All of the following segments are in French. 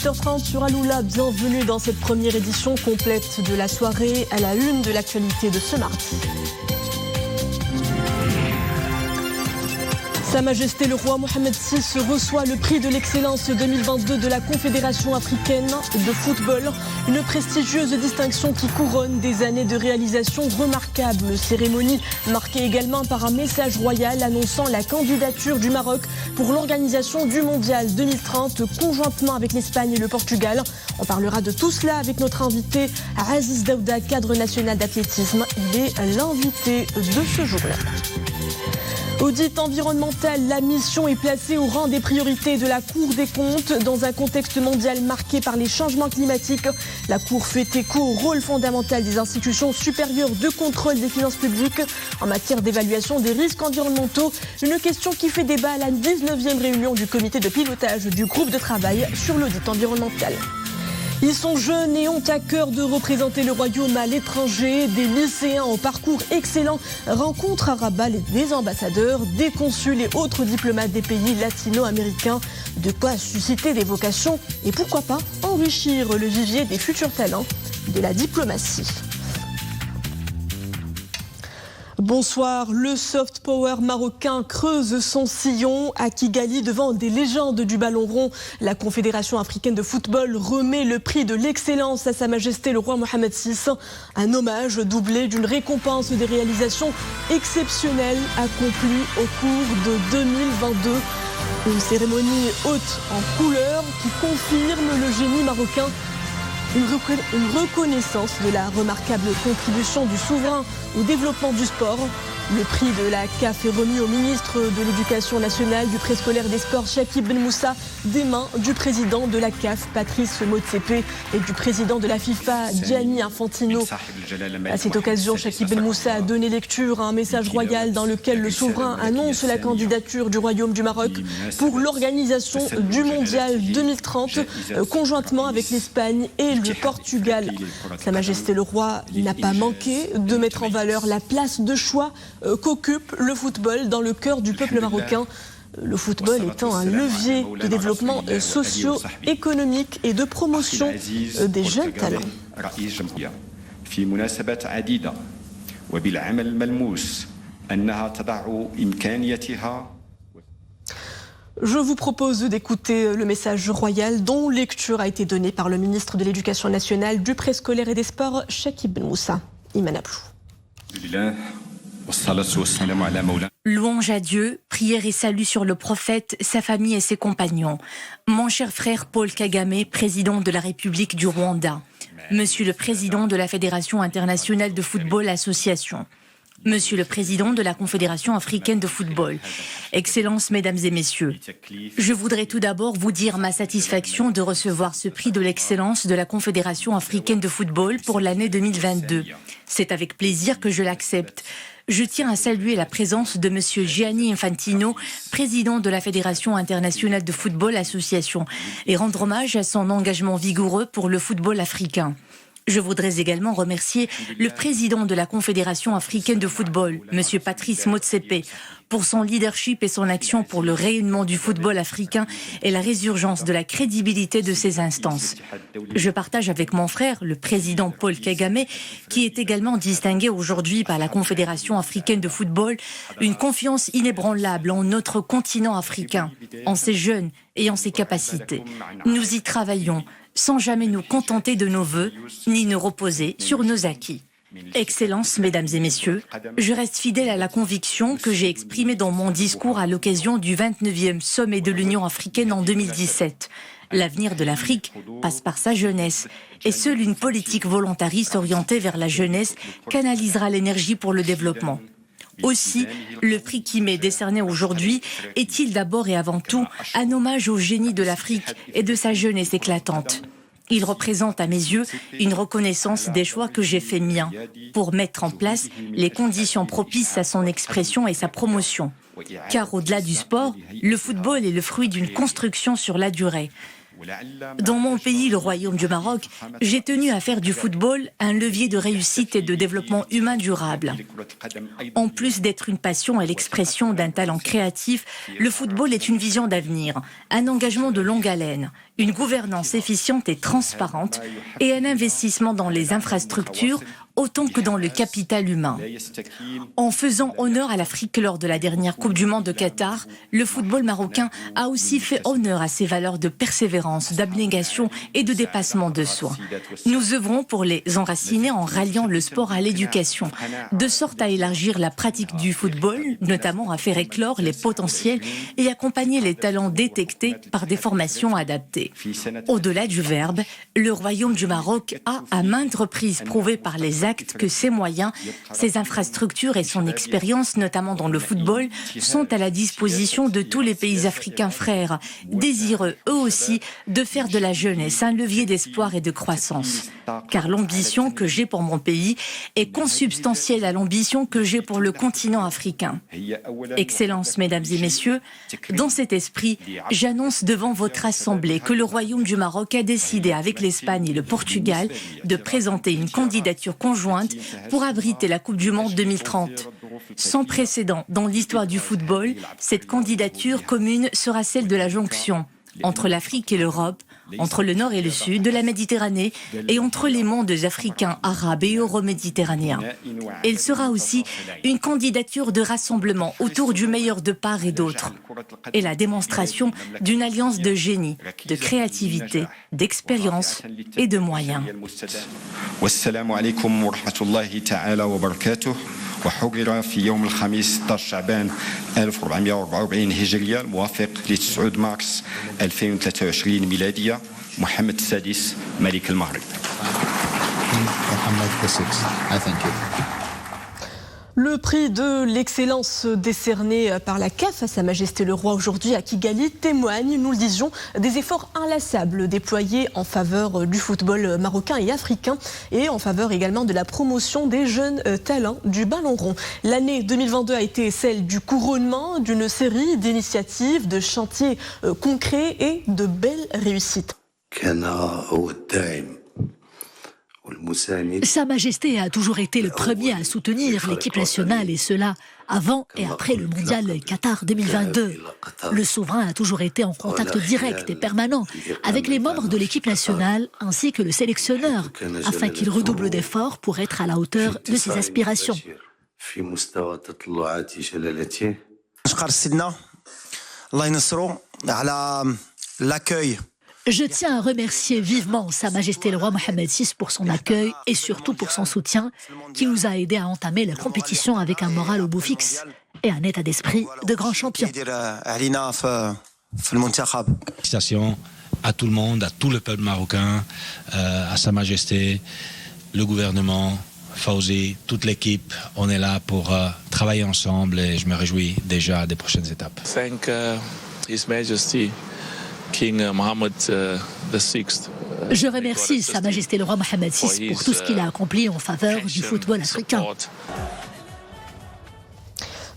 18h30 sur Aloula, bienvenue dans cette première édition complète de la soirée à la une de l'actualité de ce mardi. Sa Majesté le roi Mohamed VI reçoit le prix de l'excellence 2022 de la Confédération africaine de football, une prestigieuse distinction qui couronne des années de réalisation remarquables. Cérémonie marquée également par un message royal annonçant la candidature du Maroc pour l'organisation du Mondial 2030 conjointement avec l'Espagne et le Portugal. On parlera de tout cela avec notre invité Aziz Daouda, cadre national d'athlétisme. Il est l'invité de ce jour-là. Audit environnemental, la mission est placée au rang des priorités de la Cour des comptes dans un contexte mondial marqué par les changements climatiques. La Cour fait écho au rôle fondamental des institutions supérieures de contrôle des finances publiques en matière d'évaluation des risques environnementaux. Une question qui fait débat à la 19e réunion du comité de pilotage du groupe de travail sur l'audit environnemental. Ils sont jeunes et ont à cœur de représenter le royaume à l'étranger. Des lycéens au parcours excellent rencontrent à Rabat des ambassadeurs, des consuls et autres diplomates des pays latino-américains. De quoi susciter des vocations et pourquoi pas enrichir le vivier des futurs talents de la diplomatie. Bonsoir, le soft power marocain creuse son sillon à Kigali devant des légendes du ballon rond. La Confédération africaine de football remet le prix de l'excellence à Sa Majesté le roi Mohamed VI. Un hommage doublé d'une récompense des réalisations exceptionnelles accomplies au cours de 2022. Une cérémonie haute en couleurs qui confirme le génie marocain. Une reconnaissance de la remarquable contribution du souverain au développement du sport. Le prix de la CAF est remis au ministre de l'Éducation nationale, du préscolaire et des sports, Chakib Ben Moussa, des mains du président de la CAF, Patrice Motsepe, et du président de la FIFA, Gianni Infantino. À cette occasion, Chakib Ben Moussa a donné lecture à un message royal dans lequel le souverain annonce la candidature du Royaume du Maroc pour l'organisation du Mondial 2030, conjointement avec l'Espagne et le Portugal. Sa Majesté le Roi n'a pas manqué de mettre en valeur la place de choix qu'occupe le football dans le cœur du peuple marocain. Le football étant un levier de développement socio-économique et de promotion des jeunes talents. Je vous propose d'écouter le message royal dont lecture a été donnée par le ministre de l'Éducation nationale, du préscolaire et des sports, Chakib Ben Moussa. Iman Ablou. Louange à Dieu, prière et salut sur le prophète, sa famille et ses compagnons. Mon cher frère Paul Kagame, président de la République du Rwanda. Monsieur le président de la Fédération internationale de football association. Monsieur le président de la Confédération africaine de football. Excellences, mesdames et messieurs. Je voudrais tout d'abord vous dire ma satisfaction de recevoir ce prix de l'excellence de la Confédération africaine de football pour l'année 2022. C'est avec plaisir que je l'accepte. Je tiens à saluer la présence de Monsieur Gianni Infantino, président de la Fédération internationale de football association, et rendre hommage à son engagement vigoureux pour le football africain. Je voudrais également remercier le président de la Confédération africaine de football, Monsieur Patrice Motsepe, pour son leadership et son action pour le rayonnement du football africain et la résurgence de la crédibilité de ces instances. Je partage avec mon frère, le président Paul Kagame, qui est également distingué aujourd'hui par la Confédération africaine de football, une confiance inébranlable en notre continent africain, en ses jeunes et en ses capacités. Nous y travaillons, sans jamais nous contenter de nos vœux, ni nous reposer sur nos acquis. Excellences, mesdames et messieurs, je reste fidèle à la conviction que j'ai exprimée dans mon discours à l'occasion du 29e sommet de l'Union africaine en 2017. L'avenir de l'Afrique passe par sa jeunesse, et seule une politique volontariste orientée vers la jeunesse canalisera l'énergie pour le développement. Aussi, le prix qui m'est décerné aujourd'hui est-il d'abord et avant tout un hommage au génie de l'Afrique et de sa jeunesse éclatante. Il représente à mes yeux une reconnaissance des choix que j'ai fait miens pour mettre en place les conditions propices à son expression et sa promotion. Car au-delà du sport, le football est le fruit d'une construction sur la durée. Dans mon pays, le Royaume du Maroc, j'ai tenu à faire du football un levier de réussite et de développement humain durable. En plus d'être une passion et l'expression d'un talent créatif, le football est une vision d'avenir, un engagement de longue haleine, une gouvernance efficiente et transparente et un investissement dans les infrastructures autant que dans le capital humain. En faisant honneur à l'Afrique lors de la dernière Coupe du Monde de Qatar, le football marocain a aussi fait honneur à ses valeurs de persévérance, d'abnégation et de dépassement de soi. Nous œuvrons pour les enraciner en ralliant le sport à l'éducation, de sorte à élargir la pratique du football, notamment à faire éclore les potentiels et accompagner les talents détectés par des formations adaptées. Au-delà du verbe, le Royaume du Maroc a à maintes reprises prouvé par les actes que ses moyens, ses infrastructures et son expérience, notamment dans le football, sont à la disposition de tous les pays africains frères, désireux eux aussi de faire de la jeunesse un levier d'espoir et de croissance. Car l'ambition que j'ai pour mon pays est consubstantielle à l'ambition que j'ai pour le continent africain. Excellences, mesdames et messieurs, dans cet esprit, j'annonce devant votre Assemblée que le Royaume du Maroc a décidé avec l'Espagne et le Portugal de présenter une candidature conjointe pour abriter la Coupe du Monde 2030. Sans précédent dans l'histoire du football, cette candidature commune sera celle de la jonction entre l'Afrique et l'Europe, entre le nord et le sud de la Méditerranée et entre les mondes africains, arabes et euro-méditerranéens. Elle sera aussi une candidature de rassemblement autour du meilleur de part et d'autre et la démonstration d'une alliance de génie, de créativité, d'expérience et de moyens. Wassalamu alaikum wa rahmatullahi ta'ala wa barakatuh. وحقر في يوم الخميس 16 شعبان 1444 هجرية الموافق ل 9 مارس 2023 ميلادية محمد السادس ملك المغرب. Mohammed VI. I thank you. Le prix de l'excellence décerné par la CAF à Sa Majesté le Roi aujourd'hui à Kigali témoigne, nous le disions, des efforts inlassables déployés en faveur du football marocain et africain et en faveur également de la promotion des jeunes talents du ballon rond. L'année 2022 a été celle du couronnement d'une série d'initiatives, de chantiers concrets et de belles réussites. Sa Majesté a toujours été le premier à soutenir l'équipe nationale et cela avant et après le mondial Qatar 2022. Le souverain a toujours été en contact direct et permanent avec les membres de l'équipe nationale ainsi que le sélectionneur afin qu'il redouble d'efforts pour être à la hauteur de ses aspirations. L'accueil. Je tiens à remercier vivement Sa Majesté le Roi Mohammed VI pour son accueil et surtout pour son soutien qui nous a aidés à entamer la compétition avec un moral au bout fixe et un état d'esprit de grand champion. Félicitations à tout le monde, à tout le peuple marocain, à Sa Majesté, le gouvernement, Fawzi, toute l'équipe. On est là pour travailler ensemble et je me réjouis déjà des prochaines étapes. Thank His Majesty. King Mohammed VI. Je remercie Sa Majesté le Roi Mohammed VI pour tout ce qu'il a accompli en faveur du football africain.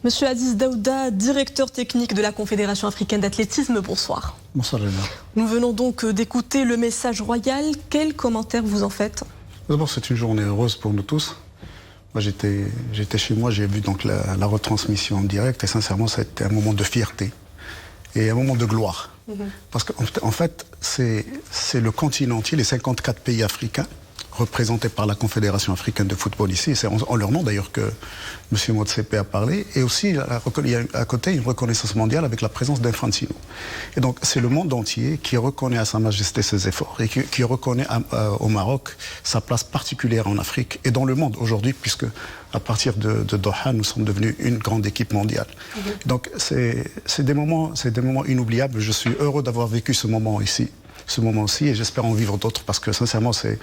Monsieur Aziz Daouda, directeur technique de la Confédération africaine d'athlétisme, bonsoir. Bonsoir Léna. Nous venons donc d'écouter le message royal. Quel commentaire vous en faites? D'abord, c'est une journée heureuse pour nous tous. Moi, j'étais chez moi, j'ai vu donc la retransmission en direct et sincèrement, c'était un moment de fierté et un moment de gloire. Parce qu'en fait, c'est le continent entier, les 54 pays africains représentés par la Confédération africaine de football ici, c'est en leur nom d'ailleurs que M. Motsepe a parlé, et aussi il y a à côté une reconnaissance mondiale avec la présence d'Infantino. Et donc c'est le monde entier qui reconnaît à Sa Majesté ses efforts et qui reconnaît au Maroc sa place particulière en Afrique et dans le monde aujourd'hui, puisque à partir de Doha, nous sommes devenus une grande équipe mondiale. Donc c'est des moments inoubliables. Je suis heureux d'avoir vécu ce moment-ci, et j'espère en vivre d'autres parce que sincèrement c'est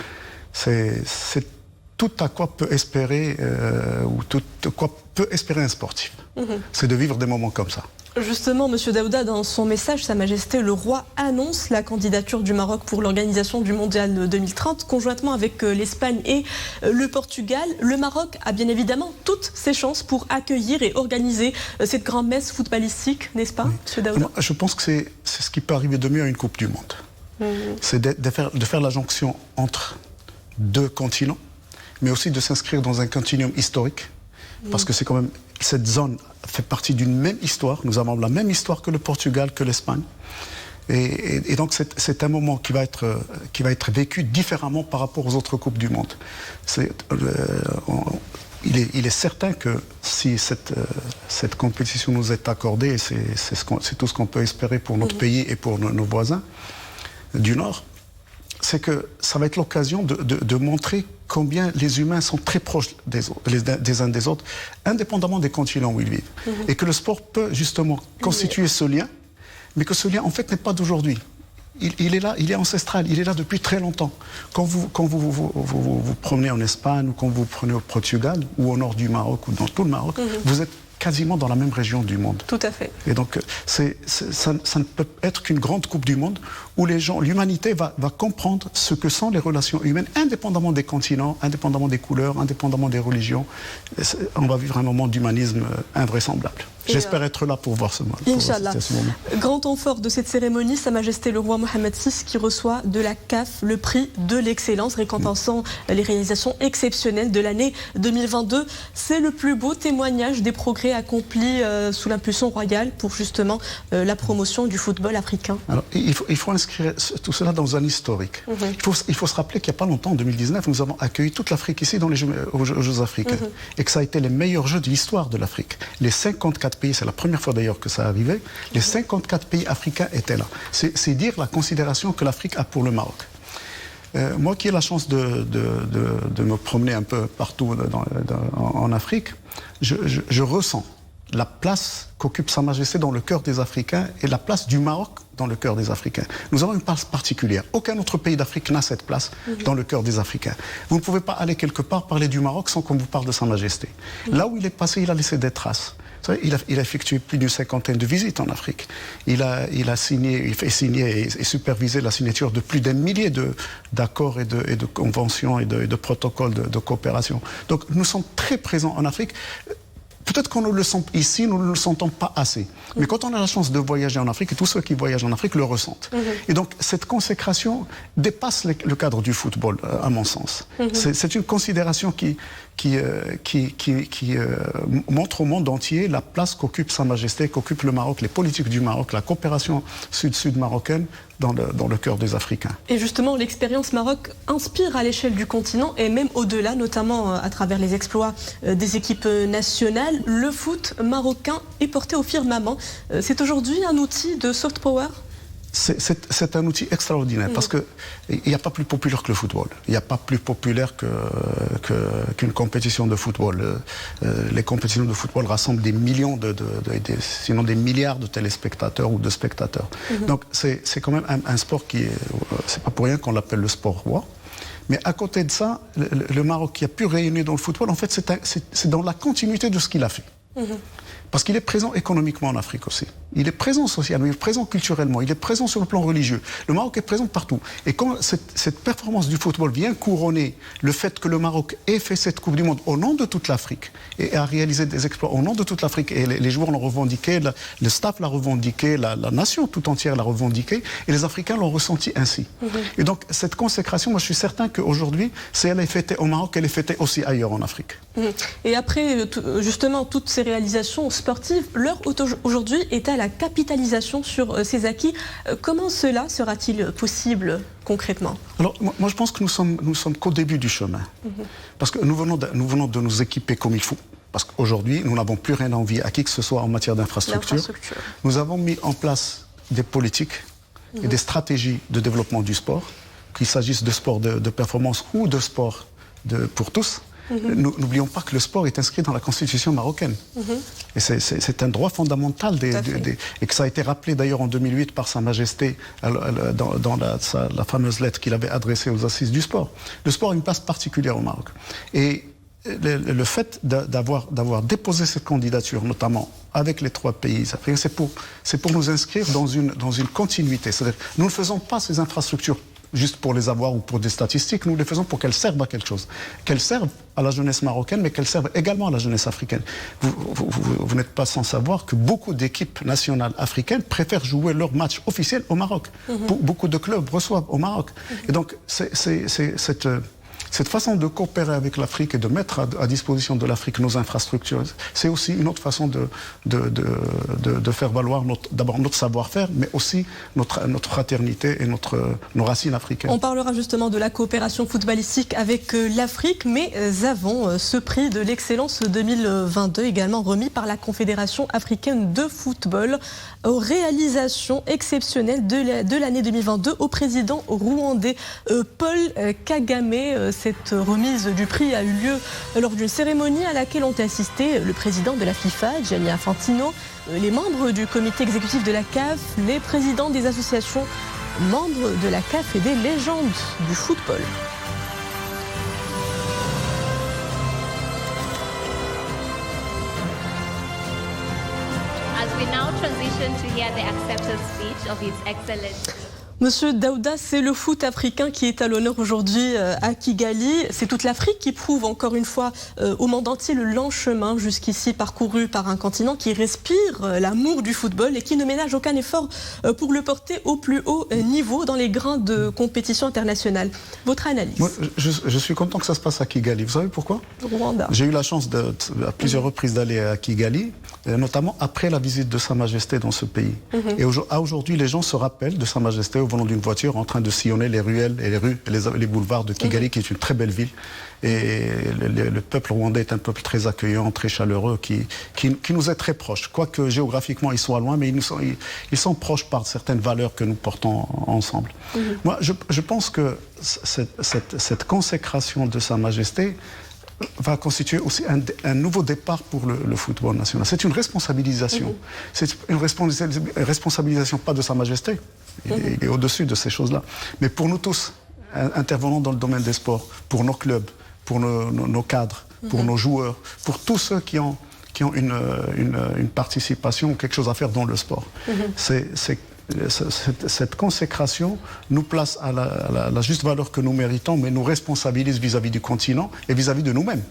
tout à quoi peut espérer un sportif. C'est de vivre des moments comme ça. Justement, M. Daouda, dans son message, Sa Majesté le Roi annonce la candidature du Maroc pour l'organisation du Mondial 2030, conjointement avec l'Espagne et le Portugal. Le Maroc a bien évidemment toutes ses chances pour accueillir et organiser cette grande messe footballistique, n'est-ce pas, M. Daouda? Je pense que c'est ce qui peut arriver de mieux à une Coupe du Monde. C'est de faire la jonction entre deux continents, mais aussi de s'inscrire dans un continuum historique, parce que c'est quand même, cette zone fait partie d'une même histoire. Nous avons la même histoire que le Portugal, que l'Espagne. Et donc c'est un moment qui va être vécu différemment par rapport aux autres coupes du monde. Il est certain que si cette compétition nous est accordée, c'est tout ce qu'on peut espérer pour notre pays et pour nos voisins du Nord, c'est que ça va être l'occasion de montrer combien les humains sont très proches des uns des autres, indépendamment des continents où ils vivent. Et que le sport peut justement constituer ce lien, mais que ce lien, en fait, n'est pas d'aujourd'hui. Il est là, il est ancestral, il est là depuis très longtemps. Quand vous promenez en Espagne, ou quand vous prenez au Portugal, ou au nord du Maroc, ou dans tout le Maroc, vous êtes quasiment dans la même région du monde. Tout à fait. Et donc, ça ne peut être qu'une grande Coupe du Monde où l'humanité va comprendre ce que sont les relations humaines, indépendamment des continents, indépendamment des couleurs, indépendamment des religions. On va vivre un moment d'humanisme invraisemblable. J'espère être là pour voir ce moment. Inch'Allah. Grand temps fort de cette cérémonie, Sa Majesté le roi Mohammed VI qui reçoit de la CAF le prix de l'excellence, récompensant les réalisations exceptionnelles de l'année 2022. C'est le plus beau témoignage des progrès accomplis sous l'impulsion royale pour justement la promotion du football africain. Alors, il faut inscrire tout cela dans un historique. Il faut se rappeler qu'il n'y a pas longtemps, en 2019, nous avons accueilli toute l'Afrique ici dans les Jeux africains. Et que ça a été les meilleurs Jeux de l'histoire de l'Afrique. Les 54 pays, c'est la première fois d'ailleurs que ça arrivait, les 54 pays africains étaient là. C'est dire la considération que l'Afrique a pour le Maroc. Moi qui ai la chance de me promener un peu partout en Afrique, je ressens la place qu'occupe Sa Majesté dans le cœur des Africains et la place du Maroc dans le cœur des Africains. Nous avons une place particulière. Aucun autre pays d'Afrique n'a cette place dans le cœur des Africains. Vous ne pouvez pas aller quelque part parler du Maroc sans qu'on vous parle de Sa Majesté. Là où il est passé, il a laissé des traces. Il a effectué plus d'une cinquantaine de visites en Afrique. Il a signé et supervisé la signature de plus d'un millier d'accords et de conventions et de protocoles de coopération. Donc nous sommes très présents en Afrique. Peut-être qu'on ne le sent ici, nous ne le sentons pas assez. Mais quand on a la chance de voyager en Afrique, et tous ceux qui voyagent en Afrique le ressentent. Et donc cette consécration dépasse le cadre du football, à mon sens. C'est une considération qui montre au monde entier la place qu'occupe Sa Majesté, qu'occupe le Maroc, les politiques du Maroc, la coopération sud-sud marocaine dans le cœur des Africains. Et justement, l'expérience Maroc inspire à l'échelle du continent et même au-delà, notamment à travers les exploits des équipes nationales. Le foot marocain est porté au firmament. C'est aujourd'hui un outil de soft power ? C'est un outil extraordinaire parce qu'il n'y a pas plus populaire que le football. Il n'y a pas plus populaire qu'une compétition de football. Les compétitions de football rassemblent des millions, sinon des milliards de téléspectateurs ou de spectateurs. Donc c'est quand même un sport qui est... C'est pas pour rien qu'on l'appelle le sport roi. Mais à côté de ça, le Maroc qui a pu rayonner dans le football, en fait, c'est dans la continuité de ce qu'il a fait. Parce qu'il est présent économiquement en Afrique aussi. Il est présent socialement, il est présent culturellement, il est présent sur le plan religieux. Le Maroc est présent partout. Et quand cette performance du football vient couronner le fait que le Maroc ait fait cette Coupe du Monde au nom de toute l'Afrique et a réalisé des exploits au nom de toute l'Afrique, et les joueurs l'ont revendiqué, le staff l'a revendiqué, la nation tout entière l'a revendiqué, et les Africains l'ont ressenti ainsi. Et donc cette consécration, moi je suis certain qu'aujourd'hui, si elle est fêtée au Maroc, elle est fêtée aussi ailleurs en Afrique. Et après justement toutes ces réalisations sportives, l'heure aujourd'hui est à la capitalisation sur ces acquis. Comment cela sera-t-il possible concrètement ? Alors moi je pense que nous sommes qu'au début du chemin. Parce que nous venons de nous équiper comme il faut. Parce qu'aujourd'hui, nous n'avons plus rien à envier à qui que ce soit en matière d'infrastructure. Nous avons mis en place des politiques et des stratégies de développement du sport, qu'il s'agisse de sport de performance ou de sport pour tous. N'oublions pas que le sport est inscrit dans la constitution marocaine. Et c'est un droit fondamental et que ça a été rappelé d'ailleurs en 2008 par Sa Majesté dans la fameuse lettre qu'il avait adressée aux assises du sport. Le sport a une place particulière au Maroc. Et le fait d'avoir déposé cette candidature, notamment avec les 3 pays africains, c'est pour nous inscrire dans une continuité. C'est-à-dire nous ne faisons pas ces infrastructures juste pour les avoir ou pour des statistiques, nous les faisons pour qu'elles servent à quelque chose. Qu'elles servent à la jeunesse marocaine, mais qu'elles servent également à la jeunesse africaine. Vous n'êtes pas sans savoir que beaucoup d'équipes nationales africaines préfèrent jouer leurs matchs officiels au Maroc. Beaucoup de clubs reçoivent au Maroc. Et donc, cette façon de coopérer avec l'Afrique et de mettre à disposition de l'Afrique nos infrastructures, c'est aussi une autre façon de faire valoir d'abord notre savoir-faire, mais aussi notre fraternité et nos racines africaines. On parlera justement de la coopération footballistique avec l'Afrique, mais avant, ce prix de l'excellence 2022, également remis par la Confédération africaine de football, aux réalisations exceptionnelles de l'année 2022 au président rwandais Paul Kagame. Cette remise du prix a eu lieu lors d'une cérémonie à laquelle ont assisté le président de la FIFA, Gianni Infantino, les membres du comité exécutif de la CAF, les présidents des associations membres de la CAF et des légendes du football. As we now transition to hear the acceptance speech of His Excellency. Monsieur Daouda, c'est le foot africain qui est à l'honneur aujourd'hui à Kigali. C'est toute l'Afrique qui prouve encore une fois au monde entier le lent chemin jusqu'ici parcouru par un continent qui respire l'amour du football et qui ne ménage aucun effort pour le porter au plus haut niveau dans les grandes compétitions internationales. Votre analyse? Moi, je suis content que ça se passe à Kigali. Vous savez pourquoi? Rwanda. J'ai eu la chance à plusieurs reprises d'aller à Kigali, notamment après la visite de Sa Majesté dans ce pays. Et aujourd'hui, les gens se rappellent de Sa Majesté au volant d'une voiture en train de sillonner les ruelles et les rues et les boulevards de Kigali, qui est une très belle ville. Et le peuple rwandais est un peuple très accueillant, très chaleureux, qui nous est très proche. Quoique géographiquement ils soient loin, mais ils sont proches par certaines valeurs que nous portons ensemble. Moi, je pense que cette consécration de Sa Majesté va constituer aussi un nouveau départ pour le football national. C'est une responsabilisation. C'est une responsabilisation pas de Sa Majesté, il est au-dessus de ces choses-là, mais pour nous tous, intervenant dans le domaine des sports, pour nos clubs, pour nos cadres, pour nos joueurs, pour tous ceux qui ont une participation ou quelque chose à faire dans le sport. Cette consécration nous place à la juste valeur que nous méritons, mais nous responsabilise vis-à-vis du continent et vis-à-vis de nous-mêmes.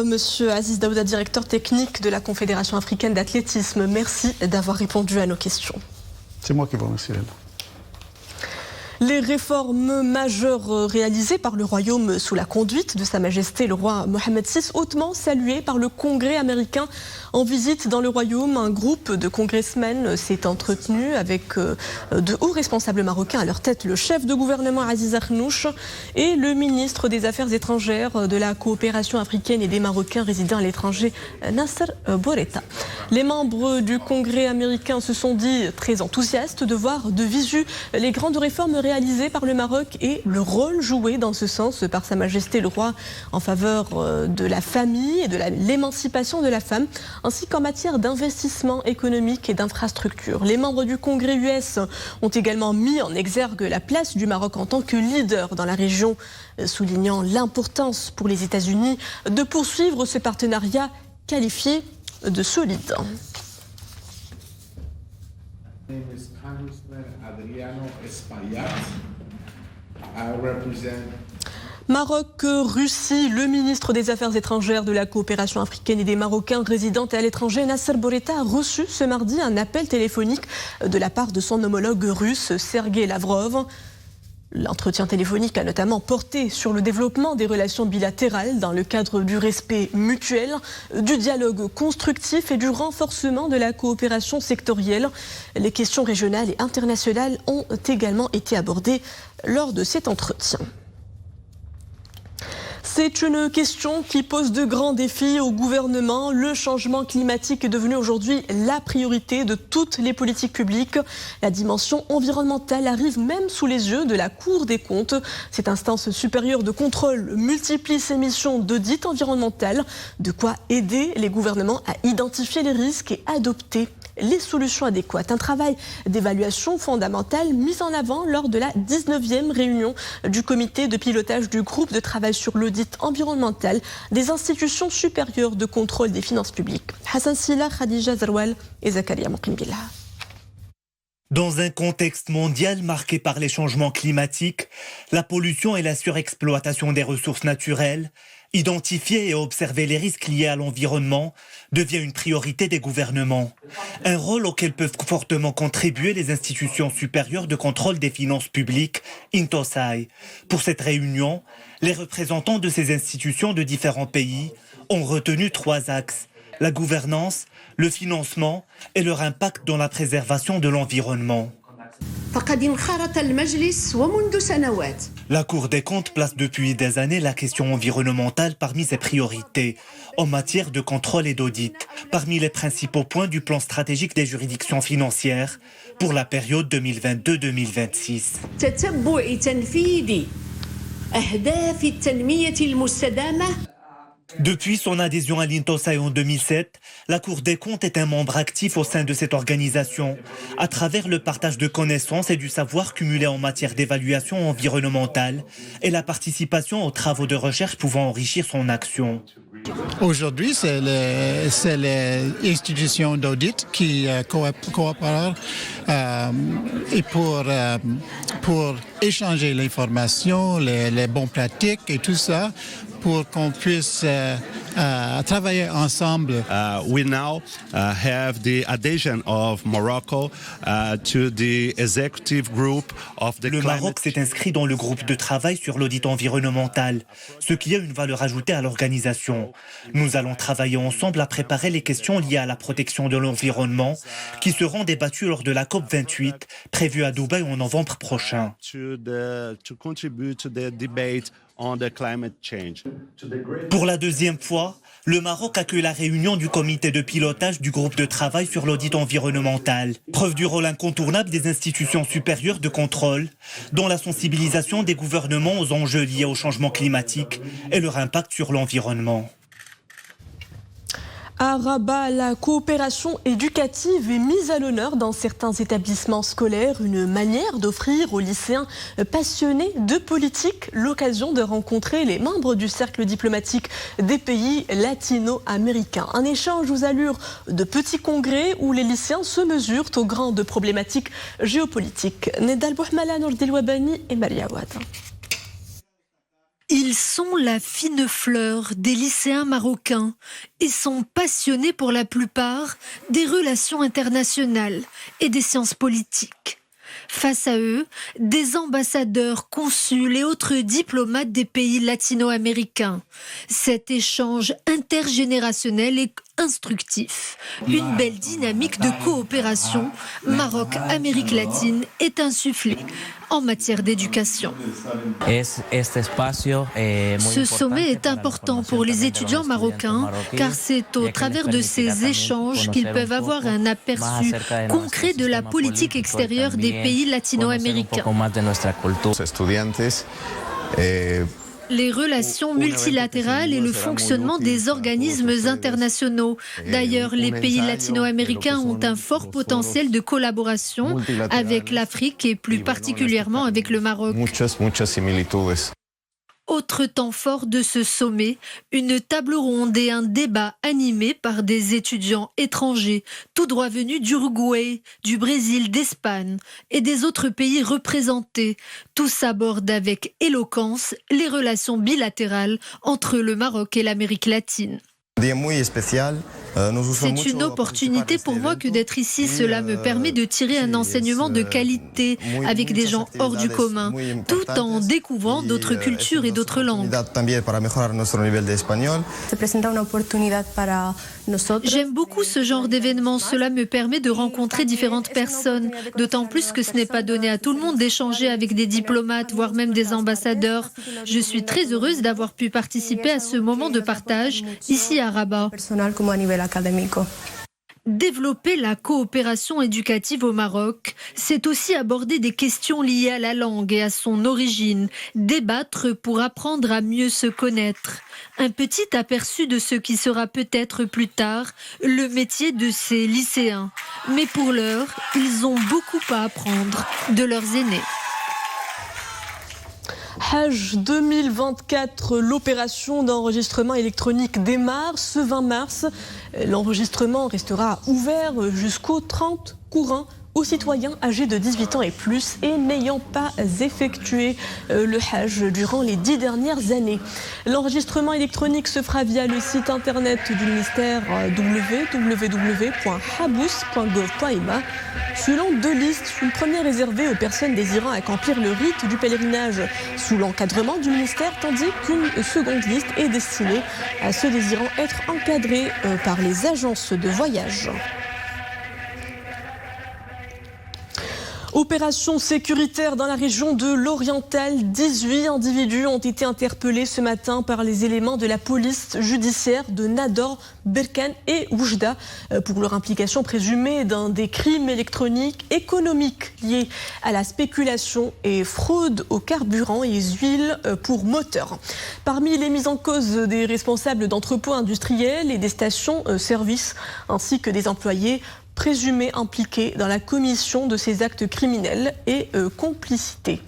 Monsieur Aziz Daouda, directeur technique de la Confédération africaine d'athlétisme, merci d'avoir répondu à nos questions. C'est moi qui vous remercie, Léna. Les réformes majeures réalisées par le royaume sous la conduite de Sa Majesté le roi Mohammed VI, hautement saluées par le Congrès américain. En visite dans le royaume, un groupe de congressmen s'est entretenu avec de hauts responsables marocains, à leur tête le chef de gouvernement Aziz Akhnouch et le ministre des Affaires étrangères, de la coopération africaine et des Marocains résidant à l'étranger, Nasser Bourita. Les membres du Congrès américain se sont dit très enthousiastes de voir de visu les grandes réformes réalisées par le Maroc et le rôle joué dans ce sens par Sa Majesté le roi en faveur de la famille et de l'émancipation de la femme, ainsi qu'en matière d'investissement économique et d'infrastructure. Les membres du Congrès US ont également mis en exergue la place du Maroc en tant que leader dans la région, soulignant l'importance pour les États-Unis de poursuivre ce partenariat qualifié de solide. Maroc-Russie, le ministre des Affaires étrangères, de la coopération africaine et des Marocains résidant à l'étranger, Nasser Bourita, a reçu ce mardi un appel téléphonique de la part de son homologue russe, Sergueï Lavrov. L'entretien téléphonique a notamment porté sur le développement des relations bilatérales dans le cadre du respect mutuel, du dialogue constructif et du renforcement de la coopération sectorielle. Les questions régionales et internationales ont également été abordées lors de cet entretien. C'est une question qui pose de grands défis au gouvernement. Le changement climatique est devenu aujourd'hui la priorité de toutes les politiques publiques. La dimension environnementale arrive même sous les yeux de la Cour des comptes. Cette instance supérieure de contrôle multiplie ses missions d'audit environnemental, de quoi aider les gouvernements à identifier les risques et adopter les solutions adéquates. Un travail d'évaluation fondamentale mis en avant lors de la 19e réunion du comité de pilotage du groupe de travail sur l'audit environnemental des institutions supérieures de contrôle des finances publiques. Hassan Silla, Khadija Zarwal et Zakaria Mokrimbillah. Dans un contexte mondial marqué par les changements climatiques, la pollution et la surexploitation des ressources naturelles, identifier et observer les risques liés à l'environnement devient une priorité des gouvernements. Un rôle auquel peuvent fortement contribuer les institutions supérieures de contrôle des finances publiques, INTOSAI. Pour cette réunion, les représentants de ces institutions de différents pays ont retenu 3 axes: la gouvernance, le financement et leur impact dans la préservation de l'environnement. La Cour des comptes place depuis des années la question environnementale parmi ses priorités en matière de contrôle et d'audit, parmi les principaux points du plan stratégique des juridictions financières pour la période 2022-2026. Depuis son adhésion à l'INTOSAI en 2007, la Cour des comptes est un membre actif au sein de cette organisation, à travers le partage de connaissances et du savoir cumulé en matière d'évaluation environnementale et la participation aux travaux de recherche pouvant enrichir son action. Aujourd'hui, c'est les institutions d'audit qui coopèrent et pour échanger l'information, les bonnes pratiques et tout ça, pour qu'on puisse travailler ensemble. We now have the adhesion of Morocco to the executive group of the Le Maroc s'est inscrit dans le groupe de travail sur l'audit environnemental, ce qui a une valeur ajoutée à l'organisation. Nous allons travailler ensemble à préparer les questions liées à la protection de l'environnement qui seront débattues lors de la COP28 prévue à Dubaï en novembre prochain. Pour la deuxième fois, le Maroc accueille la réunion du comité de pilotage du groupe de travail sur l'audit environnemental. Preuve du rôle incontournable des institutions supérieures de contrôle, dont la sensibilisation des gouvernements aux enjeux liés au changement climatique et leur impact sur l'environnement. À Rabat, la coopération éducative est mise à l'honneur dans certains établissements scolaires, une manière d'offrir aux lycéens passionnés de politique l'occasion de rencontrer les membres du cercle diplomatique des pays latino-américains. Un échange aux allures de petits congrès où les lycéens se mesurent aux grandes problématiques géopolitiques. Nedal Bouhmala, Nourdil Wabani et Maria Ouad. Ils sont la fine fleur des lycéens marocains et sont passionnés pour la plupart des relations internationales et des sciences politiques. Face à eux, des ambassadeurs, consuls et autres diplomates des pays latino-américains. Cet échange intergénérationnel est instructif. Une belle dynamique de coopération Maroc-Amérique latine est insufflée en matière d'éducation. Ce sommet est important pour les étudiants marocains car c'est au travers de ces échanges qu'ils peuvent avoir un aperçu concret de la politique extérieure des pays latino-américains. Les relations multilatérales et le fonctionnement des organismes internationaux. D'ailleurs, les pays latino-américains ont un fort potentiel de collaboration avec l'Afrique et plus particulièrement avec le Maroc. Autre temps fort de ce sommet, une table ronde et un débat animé par des étudiants étrangers, tout droit venus d'Uruguay, du Brésil, d'Espagne et des autres pays représentés. Tous abordent avec éloquence les relations bilatérales entre le Maroc et l'Amérique latine. C'est une opportunité pour moi que d'être ici. Cela me permet de tirer un enseignement de qualité avec des gens hors du commun, tout en découvrant d'autres cultures et d'autres langues. J'aime beaucoup ce genre d'événement. Cela me permet de rencontrer différentes personnes, d'autant plus que ce n'est pas donné à tout le monde d'échanger avec des diplomates, voire même des ambassadeurs. Je suis très heureuse d'avoir pu participer à ce moment de partage ici à Rabat. Développer la coopération éducative au Maroc, c'est aussi aborder des questions liées à la langue et à son origine, débattre pour apprendre à mieux se connaître. Un petit aperçu de ce qui sera peut-être plus tard le métier de ces lycéens. Mais pour l'heure, ils ont beaucoup à apprendre de leurs aînés. Hajj 2024, l'opération d'enregistrement électronique démarre ce 20 mars. L'enregistrement restera ouvert jusqu'au 30 courant aux citoyens âgés de 18 ans et plus et n'ayant pas effectué le Hajj durant les 10 dernières années. L'enregistrement électronique se fera via le site internet du ministère www.habous.gov.ma. Selon 2 listes, une première réservée aux personnes désirant accomplir le rite du pèlerinage sous l'encadrement du ministère, tandis qu'une seconde liste est destinée à ceux désirant être encadrés par les agences de voyage. Opération sécuritaire dans la région de l'Oriental. 18 individus ont été interpellés ce matin par les éléments de la police judiciaire de Nador, Berkane et Oujda pour leur implication présumée dans des crimes électroniques économiques liés à la spéculation et fraude aux carburants et huiles pour moteurs. Parmi les mises en cause des responsables d'entrepôts industriels et des stations-service ainsi que des employés présumés impliqués dans la commission de ces actes criminels et complicité.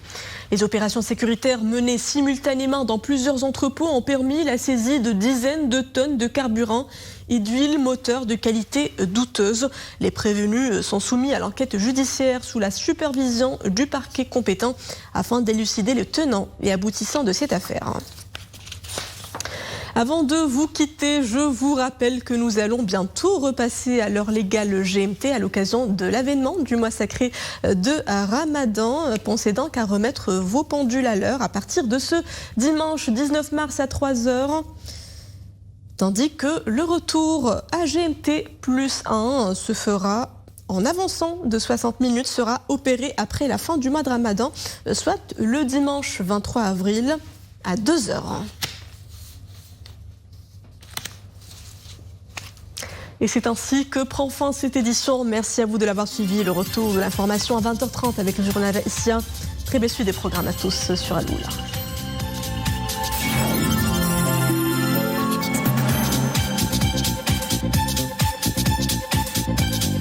Les opérations sécuritaires menées simultanément dans plusieurs entrepôts ont permis la saisie de dizaines de tonnes de carburant et d'huile moteur de qualité douteuse. Les prévenus sont soumis à l'enquête judiciaire sous la supervision du parquet compétent afin d'élucider les tenants et aboutissants de cette affaire. Avant de vous quitter, je vous rappelle que nous allons bientôt repasser à l'heure légale GMT à l'occasion de l'avènement du mois sacré de Ramadan. Pensez donc à remettre vos pendules à l'heure à partir de ce dimanche 19 mars à 3h. Tandis que le retour à GMT plus 1 se fera en avançant de 60 minutes, sera opéré après la fin du mois de Ramadan, soit le dimanche 23 avril à 2h. Et c'est ainsi que prend fin cette édition. Merci à vous de l'avoir suivi. Le retour de l'information à 20h30 avec le journal Issia. Très belle suite des programmes à tous sur Aloula.